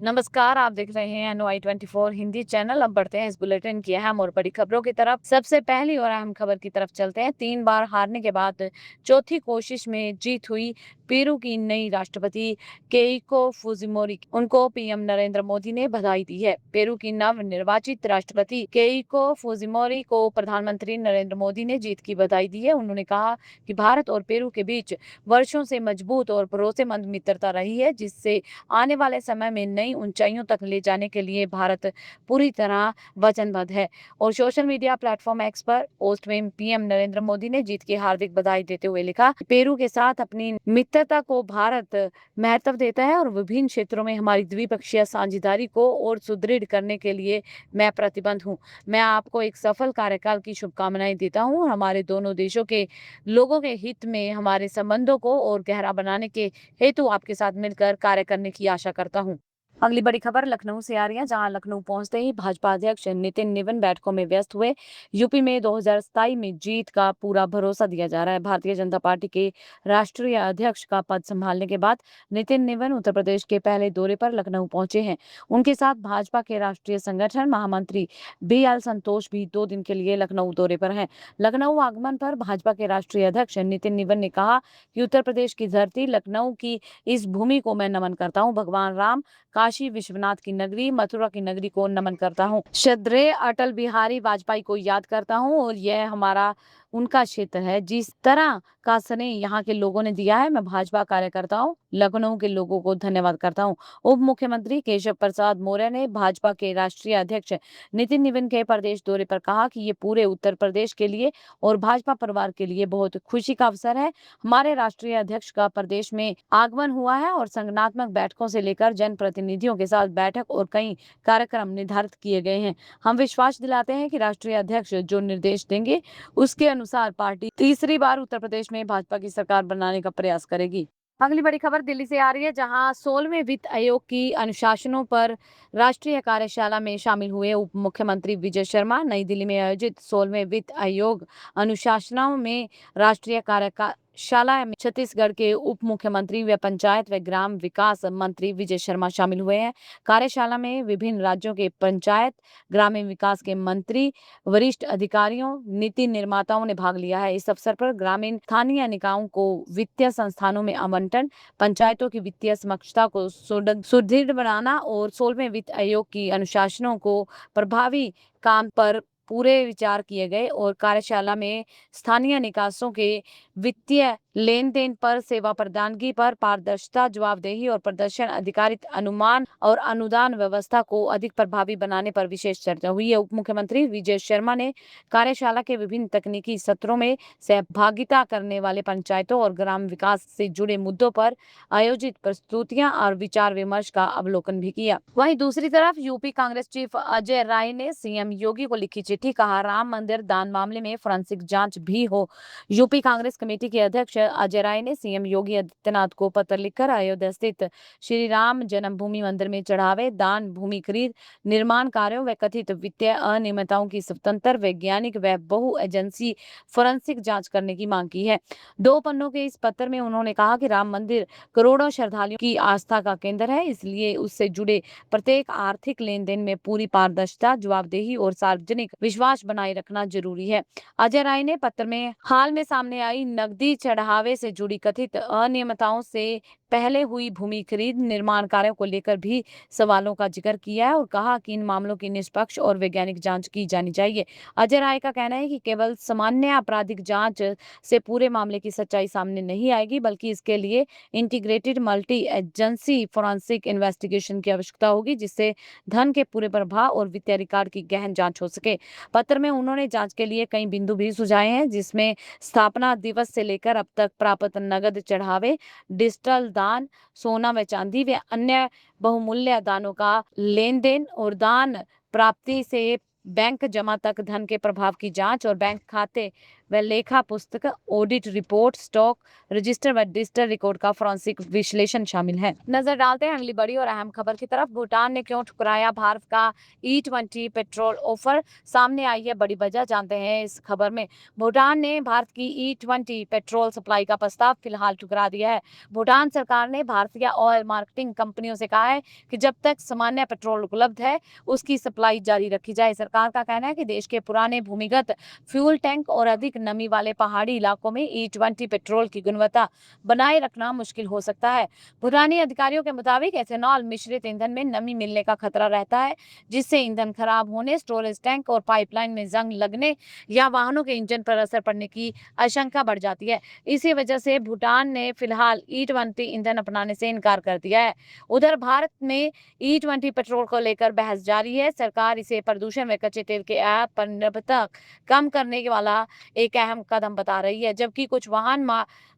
नमस्कार, आप देख रहे हैं NOI24 हिंदी चैनल। अब बढ़ते हैं इस बुलेटिन की अहम और बड़ी खबरों की तरफ। सबसे पहली और अहम खबर की तरफ चलते हैं। 3 बार हारने के बाद चौथी कोशिश में जीत हुई पेरू की नई राष्ट्रपति केइको फुजिमोरी। उनको पीएम नरेंद्र मोदी ने बधाई दी है। पेरू की नव निर्वाचित राष्ट्रपति केइको फुजिमोरी को प्रधानमंत्री नरेंद्र मोदी ने जीत की बधाई दी है। उन्होंने कहा कि भारत और पेरू के बीच वर्षों से मजबूत और भरोसेमंद मित्रता रही है, जिससे आने वाले समय में नई ऊंचाइयों तक ले जाने के लिए भारत पूरी तरह वचनबद्ध है। और सोशल मीडिया प्लेटफॉर्म एक्स पर पोस्ट में पीएम नरेंद्र मोदी ने जीत की हार्दिक बधाई देते हुए लिखा, पेरू के साथ अपनी मित्रता को भारत महत्व देता है और विभिन्न क्षेत्रों में हमारी द्विपक्षीय साझेदारी को और सुदृढ़ करने के लिए मैं प्रतिबद्ध हूँ। मैं आपको एक सफल कार्यकाल की शुभकामनाएं देता हूँ और हमारे दोनों देशों के लोगों के हित में हमारे संबंधों को और गहरा बनाने के हेतु आपके साथ मिलकर कार्य करने की आशा करता हूँ। अगली बड़ी खबर लखनऊ से आ रही है, जहां लखनऊ पहुंचते ही भाजपा अध्यक्ष नितिन निवन बैठकों में व्यस्त हुए। यूपी में 2027 में जीत का पूरा भरोसा दिया जा रहा है। भारतीय जनता पार्टी के राष्ट्रीय अध्यक्ष का पद संभालने के बाद नितिन निवन उत्तर प्रदेश के पहले दौरे पर लखनऊ पहुंचे हैं। उनके साथ भाजपा के राष्ट्रीय संगठन महामंत्री BL संतोष भी 2 दिन के लिए लखनऊ दौरे पर हैं। लखनऊ आगमन पर भाजपा के राष्ट्रीय अध्यक्ष नितिन निवन ने कहा कि उत्तर प्रदेश की धरती लखनऊ की इस भूमि को मैं नमन करता हूँ। भगवान राम, काशी विश्वनाथ की नगरी, मथुरा की नगरी को नमन करता हूँ। श्रद्धेय अटल बिहारी वाजपेयी को याद करता हूँ और यह हमारा उनका क्षेत्र है। जिस तरह का स्नेह यहाँ के लोगों ने दिया है, मैं भाजपा कार्यकर्ताओं, लखनऊ के लोगों को धन्यवाद करता हूँ। उप मुख्यमंत्री केशव प्रसाद मौर्य ने भाजपा के राष्ट्रीय अध्यक्ष नितिन निवन के प्रदेश दौरे पर कहा कि ये पूरे उत्तर प्रदेश के लिए और भाजपा परिवार के लिए बहुत खुशी का अवसर है। हमारे राष्ट्रीय अध्यक्ष का प्रदेश में आगमन हुआ है और संगठनात्मक बैठकों से लेकर जनप्रतिनिधियों के साथ बैठक और कई कार्यक्रम निर्धारित किए गए हैं। हम विश्वास दिलाते हैं कि राष्ट्रीय अध्यक्ष जो निर्देश देंगे उसके अनुसार पार्टी तीसरी बार उत्तर प्रदेश में भाजपा की सरकार बनाने का प्रयास करेगी। अगली बड़ी खबर दिल्ली से आ रही है, जहां 16वें वित्त आयोग की अनुशासनों पर राष्ट्रीय कार्यशाला में शामिल हुए उप मुख्यमंत्री विजय शर्मा। नई दिल्ली में आयोजित 16वें वित्त आयोग अनुशासनों में राष्ट्रीय कार्यशाला में छत्तीसगढ़ के उप मुख्यमंत्री व पंचायत व ग्राम विकास मंत्री विजय शर्मा शामिल हुए हैं। कार्यशाला में विभिन्न राज्यों के पंचायत ग्रामीण विकास के मंत्री, वरिष्ठ अधिकारियों, नीति निर्माताओं ने भाग लिया है। इस अवसर पर ग्रामीण स्थानीय निकायों को वित्तीय संस्थानों में आवंटन, पंचायतों की वित्तीय समक्षता को सुदृढ़ बनाना और 16वें वित्त आयोग की अनुशासनों को प्रभावी काम पर पूरे विचार किए गए और कार्यशाला में स्थानीय निकायों के वित्तीय लेन देन पर, सेवा प्रदानगी पर पारदर्शिता, जवाबदेही और प्रदर्शन आधारित अनुमान और अनुदान व्यवस्था को अधिक प्रभावी बनाने पर विशेष चर्चा हुई है। उप मुख्यमंत्री विजय शर्मा ने कार्यशाला के विभिन्न तकनीकी सत्रों में सहभागिता करने वाले पंचायतों और ग्राम विकास से जुड़े मुद्दों पर आयोजित प्रस्तुतियां और विचार विमर्श का अवलोकन भी किया। वहीं दूसरी तरफ यूपी कांग्रेस चीफ अजय राय ने सीएम योगी को लिखी चिट्ठी, कहा राम मंदिर दान मामले में फोरेंसिक जांच भी हो। यूपी कांग्रेस कमेटी के अध्यक्ष अजय राय ने सीएम योगी आदित्यनाथ को पत्र लिखकर अयोध्या स्थित श्री राम जन्मभूमि मंदिर में चढ़ावे, दान, भूमि खरीद, निर्माण कार्यों व कथित वित्तीय अनियमितताओं की स्वतंत्र, वैज्ञानिक व बहु एजेंसी फोरेंसिक जांच करने की मांग की है। 2 पन्नों के इस पत्र में उन्होंने कहा कि राम मंदिर करोड़ों श्रद्धालुओं की आस्था का केंद्र है, इसलिए उससे जुड़े प्रत्येक आर्थिक लेन देन में पूरी पारदर्शिता, जवाबदेही और सार्वजनिक विश्वास बनाए रखना जरूरी है। अजय राय ने पत्र में हाल में सामने आई नकदी चढ़ावे से जुड़ी कथित अनियमितताओं से पहले हुई भूमि खरीद, निर्माण कार्यों को लेकर भी सवालों का जिक्र किया है और कहा कि इन मामलों की निष्पक्ष और वैज्ञानिक जांच की जानी चाहिए। अजय राय का कहना है कि केवल सामान्य आपराधिक जांच से पूरे मामले की सच्चाई सामने नहीं आएगी, बल्कि इसके लिए integrated multi agency forensic investigation की आवश्यकता होगी, जिससे धन के पूरे प्रवाह और वित्तीय रिकॉर्ड की गहन जांच हो सके। पत्र में उन्होंने जांच के लिए कई बिंदु भी सुझाए हैं, जिसमें स्थापना दिवस से लेकर अब तक प्राप्त नगद चढ़ावे, डिजिटल दान, सोना व चांदी व अन्य बहुमूल्य दानों का लेन देन और दान प्राप्ति से बैंक जमा तक धन के प्रभाव की जांच और बैंक खाते व लेखा पुस्तक, ऑडिट रिपोर्ट, स्टॉक रजिस्टर व डिजिटल रिकॉर्ड का फोरेंसिक विश्लेषण शामिल है। नजर डालते हैं अगली बड़ी और अहम खबर की तरफ। भूटान ने क्यों ठुकराया भारत का E20 पेट्रोल ऑफर, सामने आई है बड़ी वजह, जानते हैं इस खबर में। भूटान ने भारत की E20 पेट्रोल सप्लाई का प्रस्ताव फिलहाल ठुकरा दिया है। भूटान सरकार ने भारतीय ऑयल मार्केटिंग कंपनियों से कहा है कि जब तक सामान्य पेट्रोल उपलब्ध है उसकी सप्लाई जारी रखी जाए। सरकार का कहना है कि देश के पुराने भूमिगत फ्यूल टैंक और अधिक नमी वाले पहाड़ी इलाकों में E20 पेट्रोल की गुणवत्ता बनाए रखना मुश्किल हो सकता है। भूटानी अधिकारियों के मुताबिक एथेनॉल मिश्रित ईंधन में नमी मिलने का खतरा रहता है, जिससे ईंधन खराब होने, स्टोरेज टैंक और पाइपलाइन में जंग लगने या वाहनों के इंजन पर असर पड़ने की आशंका बढ़ जाती है। इसी वजह से भूटान ने फिलहाल E20 ईंधन अपनाने से इनकार कर दिया है। उधर भारत में E20 पेट्रोल को लेकर बहस जारी है। सरकार इसे प्रदूषण व कच्चे तेल के ऐप पर निर्भरता कम करने वाला एक अहम कदम बता रही है, जबकि कुछ वाहन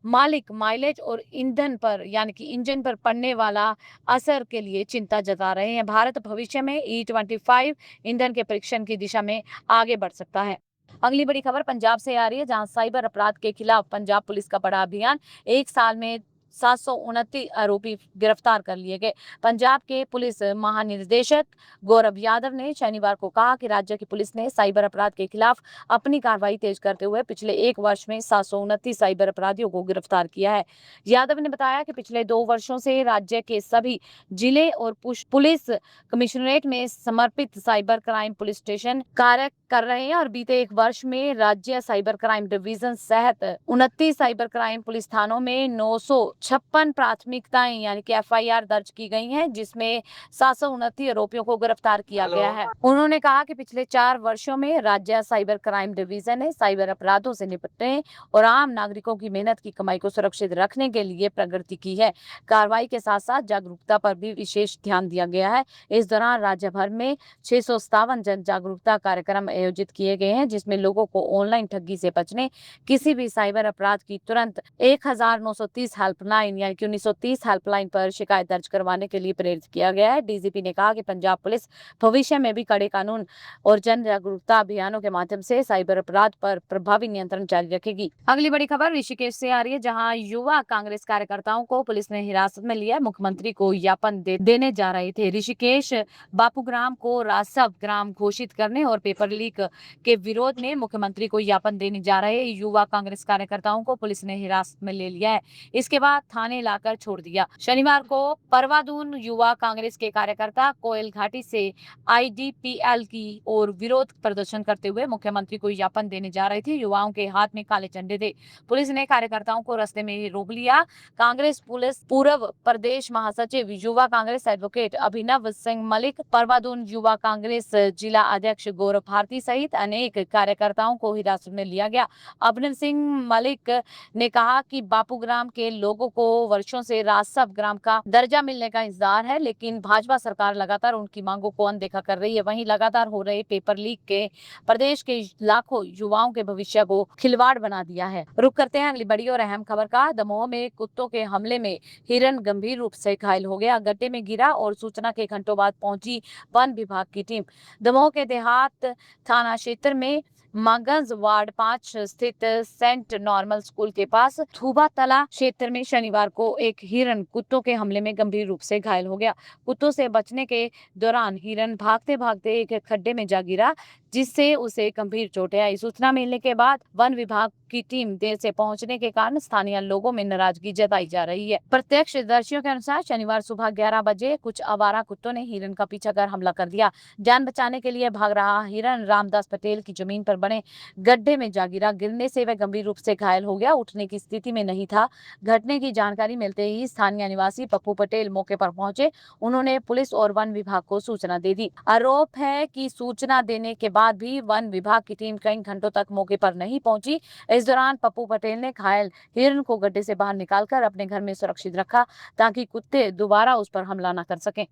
मालिक माइलेज और ईंधन पर यानी कि इंजन पर पड़ने वाला असर के लिए चिंता जता रहे हैं। भारत भविष्य में E25 ईंधन के परीक्षण की दिशा में आगे बढ़ सकता है। अगली बड़ी खबर पंजाब से आ रही है, जहां साइबर अपराध के खिलाफ पंजाब पुलिस का बड़ा अभियान। एक साल में 729 आरोपी गिरफ्तार कर लिए गए। पंजाब के पुलिस महानिदेशक गौरव यादव ने शनिवार को कहा कि राज्य की पुलिस ने साइबर अपराध के खिलाफ अपनी कार्रवाई तेज करते हुए पिछले एक वर्ष में 729 साइबर अपराधियों को गिरफ्तार किया है। यादव ने बताया कि पिछले 2 वर्षों से राज्य के सभी जिले और पुलिस कमिश्नरेट में समर्पित साइबर क्राइम पुलिस स्टेशन कार्य कर रहे हैं और बीते एक वर्ष में राज्य साइबर क्राइम डिवीजन सहित 29 साइबर क्राइम पुलिस थानों में 956 प्राथमिकताएं यानी कि FIR दर्ज की गई हैं, जिसमें 729 आरोपियों को गिरफ्तार किया गया है। उन्होंने कहा कि पिछले 4 वर्षों में राज्य साइबर क्राइम डिवीजन ने साइबर अपराधों से निपटने और आम नागरिकों की मेहनत की कमाई को सुरक्षित रखने के लिए प्रगति की है। कार्रवाई के साथ साथ जागरूकता पर भी विशेष ध्यान दिया गया है। इस दौरान राज्य भर में 657 जन जागरूकता कार्यक्रम आयोजित किए गए हैं, जिसमें लोगों को ऑनलाइन ठगी से बचने, किसी भी साइबर अपराध की तुरंत 1930 हेल्पलाइन यानी कि 1930 हेल्पलाइन पर शिकायत दर्ज करवाने के लिए प्रेरित किया गया है। DGP ने कहा कि पंजाब पुलिस भविष्य में भी कड़े कानून और जन जागरूकता अभियानों के माध्यम से साइबर अपराध पर प्रभावी नियंत्रण जारी रखेगी। अगली बड़ी खबर ऋषिकेश से आ रही है, जहां युवा कांग्रेस कार्यकर्ताओं को पुलिस ने हिरासत में लिया। मुख्यमंत्री को ज्ञापन देने जा रहे थे। ऋषिकेश बापूग्राम को राजस्व ग्राम घोषित करने और पेपर लीक के विरोध में मुख्यमंत्री को ज्ञापन देने जा रहे युवा कांग्रेस कार्यकर्ताओं को पुलिस ने हिरासत में ले लिया है। इसके बाद थाने लाकर छोड़ दिया। शनिवार को परवादून युवा कांग्रेस के कार्यकर्ता कोयल घाटी से IDPL की और विरोध प्रदर्शन करते हुए मुख्यमंत्री को ज्ञापन देने जा रहे थे। युवाओं के हाथ में काले झंडे थे। पुलिस ने कार्यकर्ताओं को रास्ते में ही रोक लिया। कांग्रेस पुलिस पूर्व प्रदेश महासचिव युवा कांग्रेस एडवोकेट अभिनव सिंह मलिक, परवादून युवा कांग्रेस जिला अध्यक्ष गौरव भारती सहित अनेक कार्यकर्ताओं को हिरासत में लिया गया। अभिनव सिंह मलिक ने कहा कि बापूग्राम के लोगों को वर्षों से राजस्व ग्राम का दर्जा मिलने का इंतजार है, लेकिन भाजपा सरकार लगातार उनकी मांगों को अनदेखा कर रही है। वहीं लगातार हो रहे पेपर लीक के प्रदेश के लाखों युवाओं के भविष्य को खिलवाड़ बना दिया है। रुक करते हैं अगली बड़ी और अहम खबर का। दमोह में कुत्तों के हमले में हिरन गंभीर रूप से घायल हो गया, गड्ढे में गिरा और सूचना के घंटों बाद पहुंची वन विभाग की टीम। दमोह के देहात थाना क्षेत्र में मगज वार्ड 5 स्थित सेंट नॉर्मल स्कूल के पास थूबा तला क्षेत्र में शनिवार को एक हिरन कुत्तों के हमले में गंभीर रूप से घायल हो गया। कुत्तों से बचने के दौरान हिरन भागते भागते एक खड्डे में जा गिरा, जिससे उसे गंभीर चोटें आई। सूचना मिलने के बाद वन विभाग की टीम देर से पहुंचने के कारण स्थानीय लोगों में नाराजगी जताई जा रही है। प्रत्यक्षदर्शियों के अनुसार शनिवार सुबह 11 बजे कुछ आवारा कुत्तों ने हिरन का पीछा कर हमला कर दिया। जान बचाने के लिए भाग रहा हिरन रामदास पटेल की जमीन पर बने गड्ढे में जा गिरा। गिरने से वह गंभीर रूप से घायल हो गया, उठने की स्थिति में नहीं था। घटने की जानकारी मिलते ही स्थानीय निवासी पप्पू पटेल मौके पर पहुंचे। उन्होंने पुलिस और वन विभाग को सूचना दे दी। आरोप है कि सूचना देने के बाद भी वन विभाग की टीम कई घंटों तक मौके पर नहीं पहुंची। इस दौरान पप्पू पटेल ने घायल हिरन को गड्ढे से बाहर निकालकर अपने घर में सुरक्षित रखा, ताकि कुत्ते दोबारा उस पर हमला न कर सकें।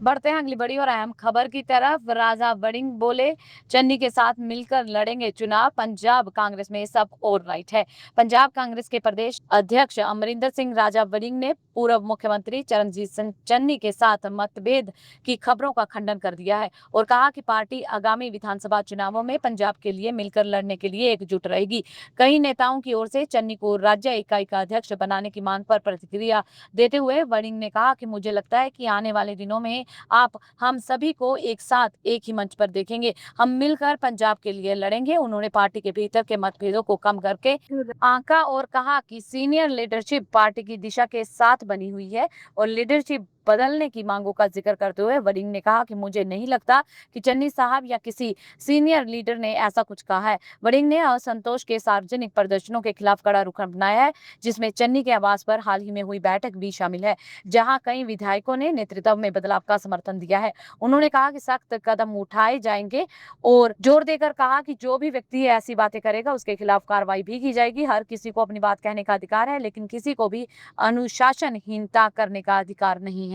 बढ़ते हैं अगली बड़ी और अहम खबर की तरफ। राजा वड़िंग बोले, चन्नी के साथ मिलकर लड़ेंगे चुनाव। पंजाब कांग्रेस में सब और राइट है। पंजाब कांग्रेस के प्रदेश अध्यक्ष अमरिंदर सिंह राजा वड़िंग ने पूर्व मुख्यमंत्री चरणजीत सिंह चन्नी के साथ मतभेद की खबरों का खंडन कर दिया है और कहा कि पार्टी आगामी विधानसभा चुनावों में पंजाब के लिए मिलकर लड़ने के लिए एकजुट रहेगी। कई नेताओं की ओर से चन्नी को राज्य इकाई का अध्यक्ष बनाने की मांग पर प्रतिक्रिया देते हुए वड़िंग ने कहा कि मुझे लगता है कि आने वाले दिनों में आप हम सभी को एक साथ एक ही मंच पर देखेंगे। हम मिलकर पंजाब के लिए लड़ेंगे। उन्होंने पार्टी के भीतर के मतभेदों को कम करके आंका और कहा कि सीनियर लीडरशिप पार्टी की दिशा के साथ बनी हुई है और लीडरशिप बदलने की मांगों का जिक्र करते हुए वड़िंग ने कहा कि मुझे नहीं लगता कि चन्नी साहब या किसी सीनियर लीडर ने ऐसा कुछ कहा है। वड़िंग ने असंतोष के सार्वजनिक प्रदर्शनों के खिलाफ कड़ा रुख अपनाया है, जिसमें चन्नी के आवास पर हाल ही में हुई बैठक भी शामिल है, जहां कई विधायकों ने नेतृत्व में बदलाव का समर्थन दिया है। उन्होंने कहा कि सख्त कदम उठाए जाएंगे और जोर देकर कहा कि जो भी व्यक्ति ऐसी बातें करेगा उसके खिलाफ कार्रवाई भी की जाएगी। हर किसी को अपनी बात कहने का अधिकार है, लेकिन किसी को भी अनुशासनहीनता करने का अधिकार नहीं है।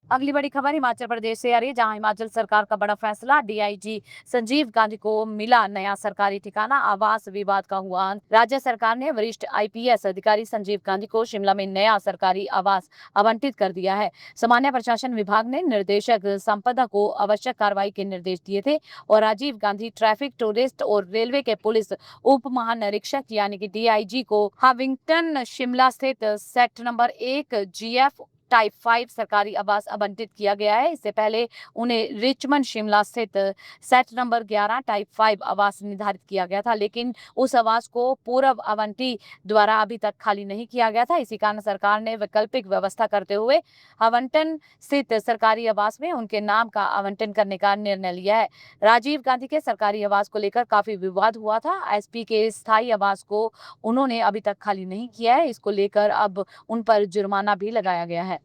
अगली बड़ी खबर हिमाचल प्रदेश से आ रही है, जहां हिमाचल सरकार का बड़ा फैसला। डीआईजी संजीव गांधी को मिला नया सरकारी ठिकाना। आवास विवाद का हुआ अंत। राज्य सरकार ने वरिष्ठ आईपीएस अधिकारी संजीव गांधी को शिमला में नया सरकारी आवास आवंटित कर दिया है। सामान्य प्रशासन विभाग ने निर्देशक संपदा को आवश्यक कार्रवाई के निर्देश दिए थे और राजीव गांधी ट्रैफिक, टूरिस्ट और रेलवे के पुलिस उप महानिरीक्षक यानी कि डीआईजी को हाविंगटन शिमला स्थित सेट नंबर 1 जीएफ टाइप 5 सरकारी आवास आवंटित किया गया है। इससे पहले उन्हें रिचमंड शिमला स्थित सेट नंबर 11 टाइप 5 आवास निर्धारित किया गया था, लेकिन उस आवास को पूर्व आवंटी द्वारा अभी तक खाली नहीं किया गया था। इसी कारण सरकार ने वैकल्पिक व्यवस्था करते हुए आवंटन स्थित सरकारी आवास में उनके नाम का आवंटन करने का निर्णय लिया है। राजीव गांधी के सरकारी आवास को लेकर काफी विवाद हुआ था। एसपी के स्थायी आवास को उन्होंने अभी तक खाली नहीं किया है। इसको लेकर अब उन पर जुर्माना भी लगाया गया है।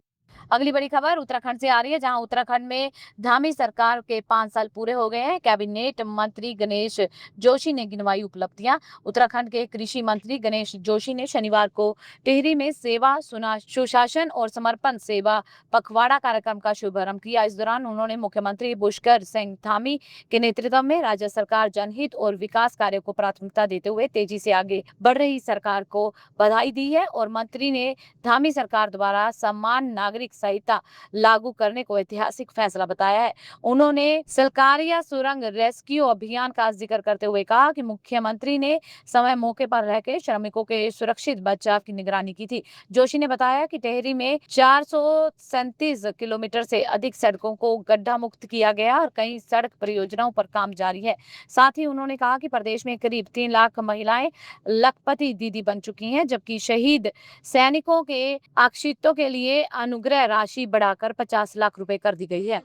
अगली बड़ी खबर उत्तराखंड से आ रही है, जहां उत्तराखंड में धामी सरकार के 5 साल पूरे हो गए हैं। कैबिनेट मंत्री गणेश जोशी ने गिनवाई उपलब्धियां। उत्तराखंड के कृषि मंत्री गणेश जोशी ने शनिवार को टिहरी में सेवा, सुशासन और समर्पण सेवा पखवाड़ा कार्यक्रम का शुभारंभ किया। इस दौरान उन्होंने मुख्यमंत्री पुष्कर सिंह धामी के नेतृत्व में राज्य सरकार जनहित और विकास कार्यों को प्राथमिकता देते हुए तेजी से आगे बढ़ रही सरकार को बधाई दी है और मंत्री ने धामी सरकार द्वारा समान नागरिक संहिता लागू करने को ऐतिहासिक फैसला बताया है। उन्होंने सलकारिया सुरंग रेस्क्यू अभियान का जिक्र करते हुए कहा कि मुख्यमंत्री ने समय मौके पर रहकर श्रमिकों के सुरक्षित बचाव की निगरानी की थी। जोशी ने बताया कि टिहरी में 437 किलोमीटर से अधिक सड़कों को गड्ढा मुक्त किया गया और कई सड़क परियोजनाओं पर काम जारी है। साथ ही उन्होंने कहा कि प्रदेश में करीब 3 लाख महिलाएं लखपति दीदी बन चुकी हैं, जबकि शहीद सैनिकों के आश्रितों के लिए अनुग्रह राशि बढ़ाकर 50 लाख रुपए कर दी गई है।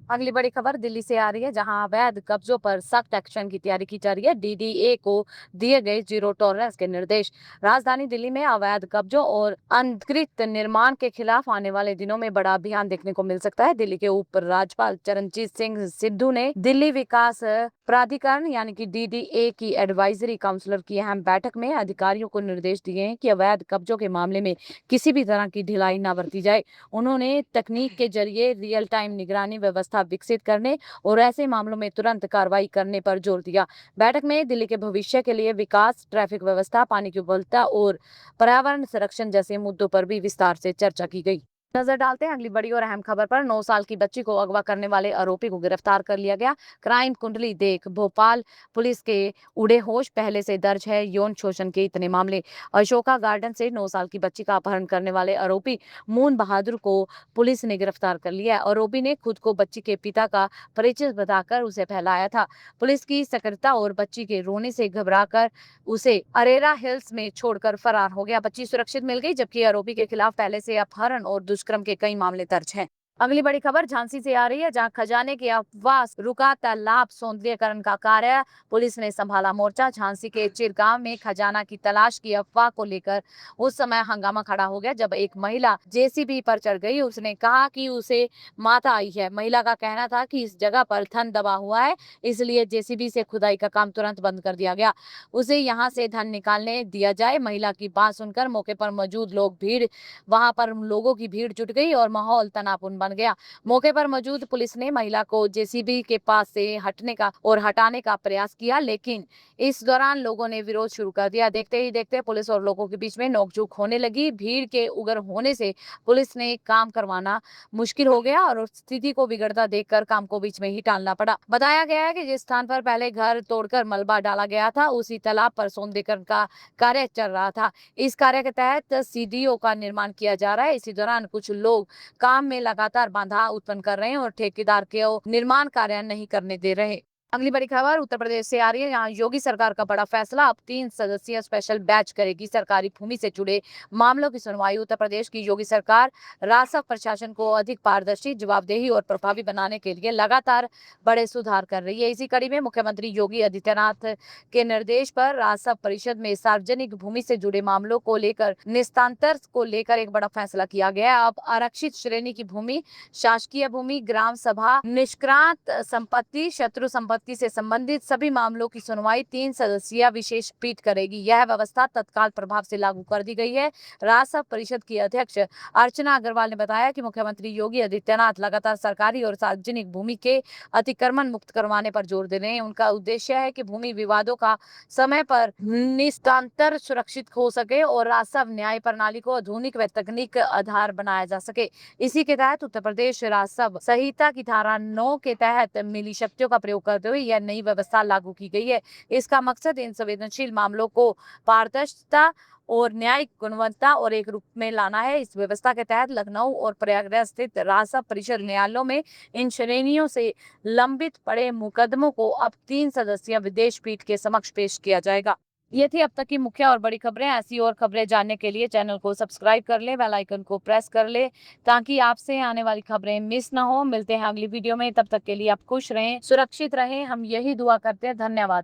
अगली बड़ी खबर दिल्ली से आ रही है, जहां अवैध कब्जों पर सख्त एक्शन की तैयारी की जा रही है। डीडीए को दिए गए जीरो टॉलरेंस के निर्देश। राजधानी दिल्ली में अवैध कब्जों और अनधिकृत निर्माण के खिलाफ आने वाले दिनों में बड़ा अभियान देखने को मिल सकता है। दिल्ली के उप राज्यपाल चरणजीत सिंह सिद्धू ने दिल्ली विकास प्राधिकरण यानी कि डीडीए की एडवाइजरी काउंसिलर की अहम बैठक में अधिकारियों को निर्देश दिए हैं कि अवैध कब्जों के मामले में किसी भी तरह की ढिलाई न बरती जाए। उन्होंने तकनीक के जरिए रियल टाइम निगरानी व्यवस्था विकसित करने और ऐसे मामलों में तुरंत कार्रवाई करने पर जोर दिया। बैठक में दिल्ली के भविष्य के लिए विकास, ट्रैफिक व्यवस्था, पानी की उपलब्धता और पर्यावरण संरक्षण जैसे मुद्दों पर भी विस्तार से चर्चा की गई। नजर डालते हैं अगली बड़ी और अहम खबर पर। 9 साल की बच्ची को अगवा करने वाले आरोपी को गिरफ्तार कर लिया गया। क्राइम कुंडली देख भोपाल पुलिस के उड़े होश, पहले से दर्ज है यौन शोषण के इतने मामले। अशोका गार्डन से 9 साल की बच्ची का अपहरण करने वाले आरोपी मून बहादुर को पुलिस ने गिरफ्तार कर लिया। आरोपी ने खुद को बच्ची के पिता का परिचय बताकर उसे फैलाया था। पुलिस की सक्रियता और बच्ची के रोने से घबराकर उसे अरेरा हिल्स में छोड़कर फरार हो गया। बच्ची सुरक्षित मिल गई, जबकि आरोपी के खिलाफ पहले से अपहरण और दुष्कर्म के कई मामले दर्ज हैं। अगली बड़ी खबर झांसी से आ रही है, जहां खजाने के अफवाह रुका तालाब सौंदर्यीकरण का कार्य। पुलिस ने संभाला मोर्चा। झांसी के चिरगांव में खजाना की तलाश की अफवाह को लेकर उस समय हंगामा खड़ा हो गया, जब एक महिला जेसीबी पर चढ़ गई। उसने कहा कि उसे माता आई है। महिला का कहना था कि इस जगह पर धन दबा हुआ है, इसलिए जेसीबी से खुदाई का काम तुरंत बंद कर दिया गया, उसे यहाँ से धन निकालने दिया जाए। महिला की बात सुनकर मौके पर मौजूद लोगों की भीड़ जुट गई और माहौल तनावपूर्ण बन गया। मौके पर मौजूद पुलिस ने महिला को जेसीबी के पास से हटाने का प्रयास किया, लेकिन इस दौरान लोगों ने विरोध शुरू कर दिया। देखते ही देखते पुलिस और लोगों के बीच में नोकझोंक होने लगी। भीड़ के उग्र होने से पुलिस ने काम करवाना मुश्किल हो गया और उस स्थिति को बिगड़ता देखकर काम को बीच में ही टालना पड़ा। बताया गया है कि जिस स्थान पर पहले घर तोड़कर मलबा डाला गया था, उसी तालाब पर सौंदर्यीकरण का कार्य चल रहा था। इस कार्य के तहत सीडीओ का निर्माण किया जा रहा है। इसी दौरान कुछ लोग काम में लगातार बाधा उत्पन्न कर रहे हैं और ठेकेदार को निर्माण कार्य नहीं करने दे रहे। अगली बड़ी खबर उत्तर प्रदेश से आ रही है। यहाँ योगी सरकार का बड़ा फैसला, अब 3 सदस्यीय स्पेशल बेंच करेगी सरकारी भूमि से जुड़े मामलों की सुनवाई। उत्तर प्रदेश की योगी सरकार राजस्व प्रशासन को अधिक पारदर्शी, जवाबदेही और प्रभावी बनाने के लिए लगातार बड़े सुधार कर रही है। इसी कड़ी में मुख्यमंत्री योगी आदित्यनाथ के निर्देश पर राजस्व परिषद में सार्वजनिक भूमि से जुड़े मामलों को लेकर निस्तांतर को लेकर एक बड़ा फैसला किया गया है। अब आरक्षित श्रेणी की भूमि, शासकीय भूमि, ग्राम सभा, निष्क्रांत संपत्ति, शत्रु संपत्ति से संबंधित सभी मामलों की सुनवाई 3 सदस्यीय विशेष पीठ करेगी। यह व्यवस्था तत्काल प्रभाव से लागू कर दी गई है। राजस्व परिषद की अध्यक्ष अर्चना अग्रवाल ने बताया कि मुख्यमंत्री योगी आदित्यनाथ लगातार सरकारी और सार्वजनिक भूमि के अतिक्रमण मुक्त करवाने पर जोर दे रहे हैं। उनका उद्देश्य है कि भूमि विवादों का समय पर निस्तांतर सुरक्षित हो सके और राजस्व न्याय प्रणाली को आधुनिक व तकनीक आधार बनाया जा सके। इसी के तहत उत्तर प्रदेश राजस्व संहिता की धारा 9 के तहत मिली शक्तियों का प्रयोग करते हुए यह नई व्यवस्था लागू की गई है। इसका मकसद इन संवेदनशील मामलों को पारदर्शिता और न्यायिक गुणवत्ता और एक रूप में लाना है। इस व्यवस्था के तहत लखनऊ और प्रयागराज स्थित राजस्व परिषद न्यायालयों में इन श्रेणियों से लंबित पड़े मुकदमों को अब 3 सदस्यीय विदेश पीठ के समक्ष पेश किया जाएगा। ये थी अब तक की मुख्य और बड़ी खबरें। ऐसी और खबरें जानने के लिए चैनल को सब्सक्राइब कर ले, बेल आइकन को प्रेस कर ले, ताकि आपसे आने वाली खबरें मिस ना हो। मिलते हैं अगली वीडियो में, तब तक के लिए आप खुश रहें, सुरक्षित रहें, हम यही दुआ करते हैं। धन्यवाद।